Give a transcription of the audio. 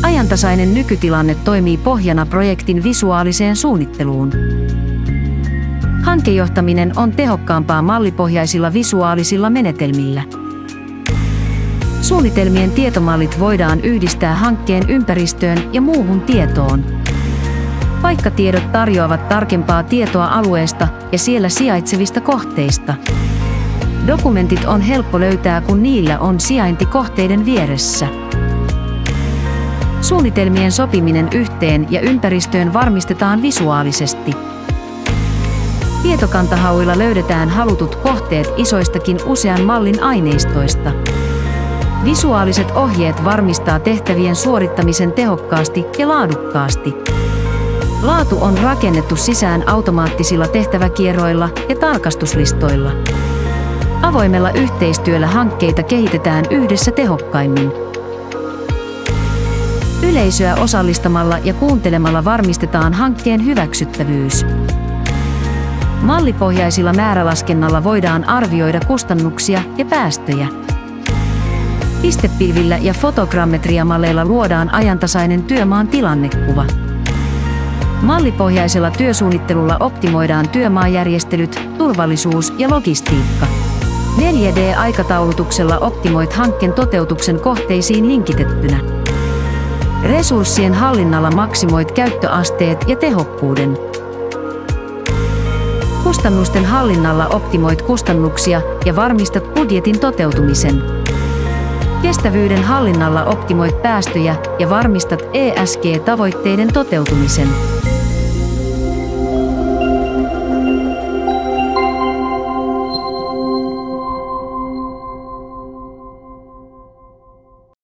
Ajantasainen nykytilanne toimii pohjana projektin visuaaliseen suunnitteluun. Hankejohtaminen on tehokkaampaa mallipohjaisilla visuaalisilla menetelmillä. Suunnitelmien tietomallit voidaan yhdistää hankkeen ympäristöön ja muuhun tietoon. Paikkatiedot tarjoavat tarkempaa tietoa alueesta ja siellä sijaitsevista kohteista. Dokumentit on helppo löytää, kun niillä on sijainti kohteiden vieressä. Suunnitelmien sopiminen yhteen ja ympäristöön varmistetaan visuaalisesti. Tietokantahauilla löydetään halutut kohteet isoistakin usean mallin aineistoista. Visuaaliset ohjeet varmistaa tehtävien suorittamisen tehokkaasti ja laadukkaasti. Laatu on rakennettu sisään automaattisilla tehtäväkierroilla ja tarkastuslistoilla. Avoimella yhteistyöllä hankkeita kehitetään yhdessä tehokkaimmin. Yleisöä osallistamalla ja kuuntelemalla varmistetaan hankkeen hyväksyttävyys. Mallipohjaisilla määrälaskennalla voidaan arvioida kustannuksia ja päästöjä. Pistepilvillä ja fotogrammetriamalleilla luodaan ajantasainen työmaan tilannekuva. Mallipohjaisella työsuunnittelulla optimoidaan työmaajärjestelyt, turvallisuus ja logistiikka. 4D-aikataulutuksella optimoit hankkeen toteutuksen kohteisiin linkitettynä. Resurssien hallinnalla maksimoit käyttöasteet ja tehokkuuden. Kustannusten hallinnalla optimoit kustannuksia ja varmistat budjetin toteutumisen. Kestävyyden hallinnalla optimoit päästöjä ja varmistat ESG-tavoitteiden toteutumisen.